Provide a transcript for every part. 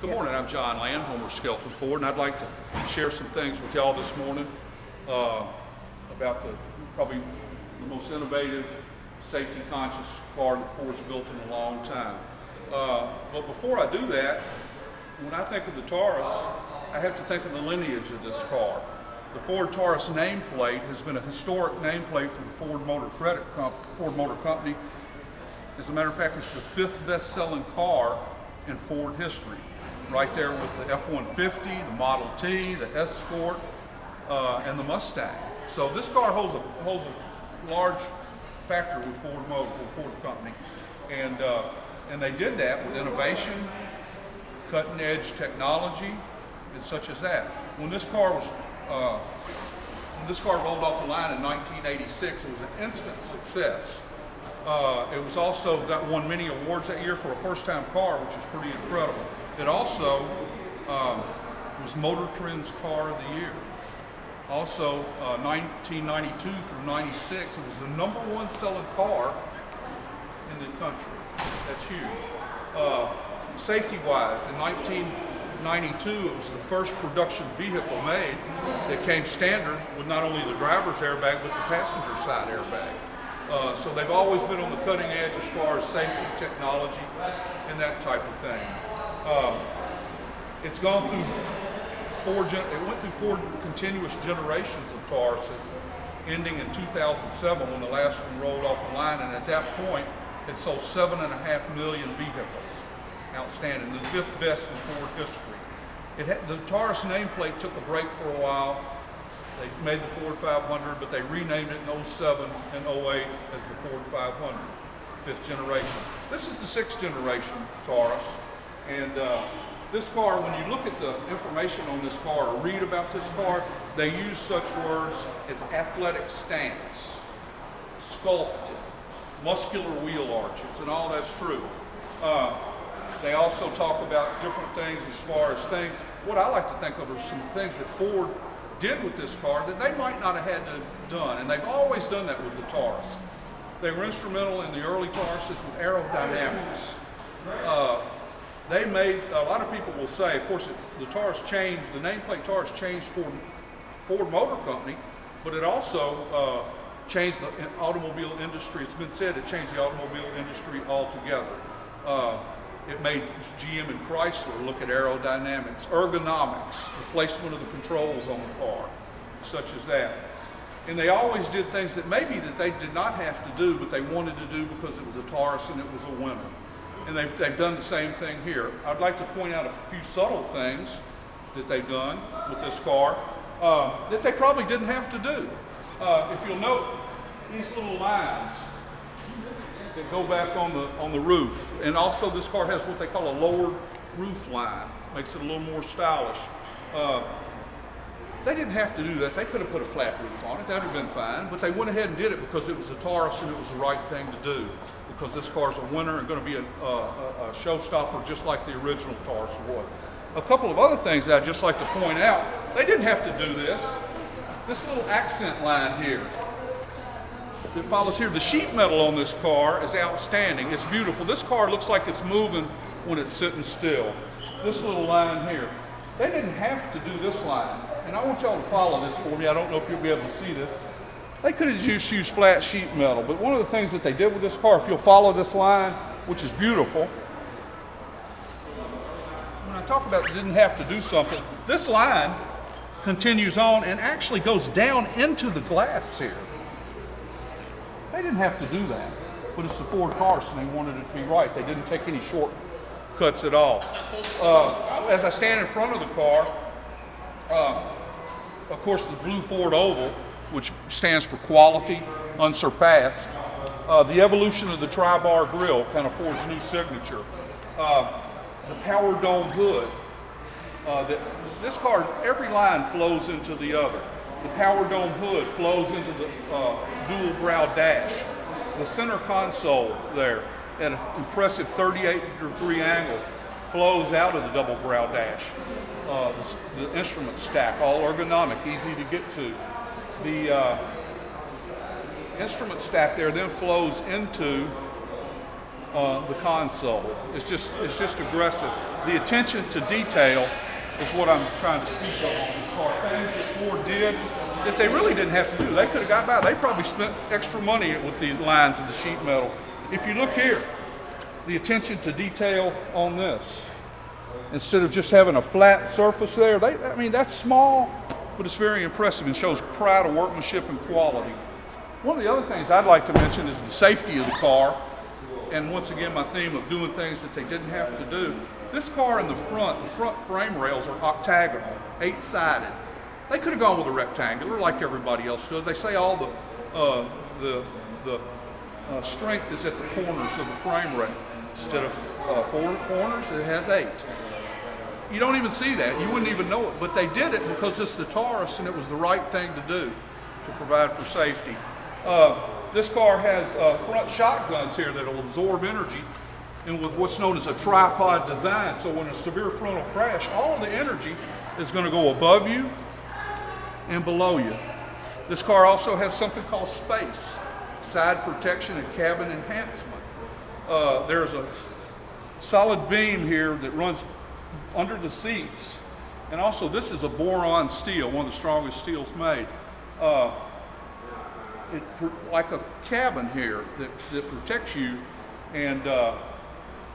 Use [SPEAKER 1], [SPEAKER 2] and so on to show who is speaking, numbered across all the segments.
[SPEAKER 1] Good morning, I'm John Land, Homer Skelton Ford, and I'd like to share some things with y'all this morning about probably the most innovative, safety-conscious car that Ford's built in a long time. But before I do that, when I think of the Taurus, I have to think of the lineage of this car. The Ford Taurus nameplate has been a historic nameplate for the Ford Motor Company. As a matter of fact, it's the 5th best-selling car in Ford history, right there with the F-150, the Model T, the Escort, and the Mustang. So this car holds a large factor with Ford Company, and they did that with innovation, cutting-edge technology, and such as that. When this car rolled off the line in 1986, it was an instant success. It was also won many awards that year for a first-time car, which is pretty incredible. It also was Motor Trend's Car of the Year. Also, 1992 through 96, it was the #1 selling car in the country. That's huge. Safety-wise, in 1992, it was the first production vehicle made that came standard with not only the driver's airbag, but the passenger side airbag. So they've always been on the cutting edge as far as safety, technology, and that type of thing. It's gone through it went through 4 continuous generations of Tauruses, ending in 2007 when the last one rolled off the line, and at that point, it sold 7.5 million vehicles. Outstanding, the 5th best in Ford history. The Taurus nameplate took a break for a while. They made the Ford 500, but they renamed it in 07 and 08 as the Ford 500, 5th generation. This is the 6th generation Taurus, and this car, when you look at the information on this car or read about this car, they use such words as athletic stance, sculpted, muscular wheel arches, and all that's true. They also talk about different things as far as what I like to think of as some things that Ford did with this car that they might not have had to done, and they've always done that with the Taurus. They were instrumental in the early Tauruses with aerodynamics. They made, a lot of people will say, of course, the nameplate Taurus changed Ford Motor Company, but it also changed the automobile industry. It's been said it changed the automobile industry altogether. It made GM and Chrysler look at aerodynamics, ergonomics, the placement of the controls on the car, such as that. And they always did things that they did not have to do, but they wanted to do because it was a Taurus and it was a winner. And they've done the same thing here. I'd like to point out a few subtle things that they've done with this car that they probably didn't have to do. If you'll note these little lines that go back on the roof, and also this car has what they call a lowered roof line, makes it a little more stylish. They didn't have to do that. They could have put a flat roof on it. That would have been fine, but they went ahead and did it because it was a Taurus and it was the right thing to do, because this car's a winner and going to be a showstopper just like the original Taurus was. A couple of other things that I'd just like to point out, they didn't have to do this. This little accent line here that follows here, the sheet metal on this car is outstanding. It's beautiful. This car looks like it's moving when it's sitting still. This little line here, they didn't have to do this line. And I want y'all to follow this for me. I don't know if you'll be able to see this. They could have just used flat sheet metal, but one of the things that they did with this car, if you'll follow this line, which is beautiful, when I talk about didn't have to do something, this line continues on and actually goes down into the glass here. They didn't have to do that, but it's the Ford Taurus and they wanted it to be right. They didn't take any shortcuts at all. As I stand in front of the car, of course the blue Ford oval, which stands for quality, unsurpassed. The evolution of the tri-bar grille, kind of Ford's new signature. The power dome hood. This car, every line flows into the other. The power dome hood flows into the dual brow dash. The center console there, at an impressive 38-degree angle, flows out of the double brow dash. The instrument stack, all ergonomic, easy to get to. The instrument stack there then flows into the console. It's just aggressive. The attention to detail is what I'm trying to speak of on this car. Things that Ford did that they really didn't have to do. They could have got by. They probably spent extra money with these lines of the sheet metal. If you look here, the attention to detail on this, instead of just having a flat surface there, I mean, that's small, but it's very impressive and shows pride of workmanship and quality. One of the other things I'd like to mention is the safety of the car. And once again, my theme of doing things that they didn't have to do. This car in the front frame rails are octagonal, 8-sided. They could have gone with a rectangular like everybody else does. They say all the strength is at the corners of the frame rail. Instead of 4 corners, it has 8. You don't even see that. You wouldn't even know it. But they did it because it's the Taurus and it was the right thing to do to provide for safety. This car has front shotguns here that will absorb energy, and with what's known as a tripod design. So when a severe frontal crash, all of the energy is going to go above you and below you. This car also has something called space, side protection and cabin enhancement. There's a solid beam here that runs under the seats, and also this is a boron steel, one of the strongest steels made. Like a cabin here that protects you, and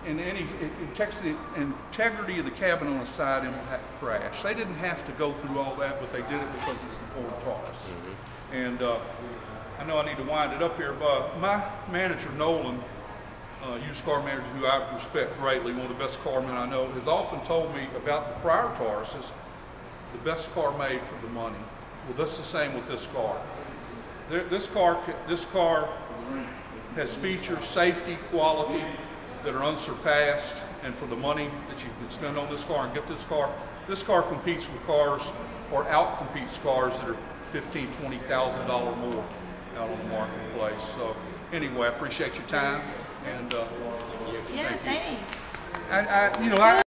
[SPEAKER 1] it protects the integrity of the cabin on a side impact crash. They didn't have to go through all that, but they did it because it's the Ford Taurus. And I know I need to wind it up here, but my manager, Nolan, used car manager who I respect greatly, one of the best carmen I know, has often told me about the prior Tauruses, the best car made for the money. Well, that's the same with this car. This car has features, safety, quality that are unsurpassed, and for the money that you can spend on this car and get this car competes with cars or outcompetes cars that are $15,000, $20,000 more out on the marketplace. So anyway, I appreciate your time, and
[SPEAKER 2] yeah,
[SPEAKER 1] thank you.
[SPEAKER 2] Thanks.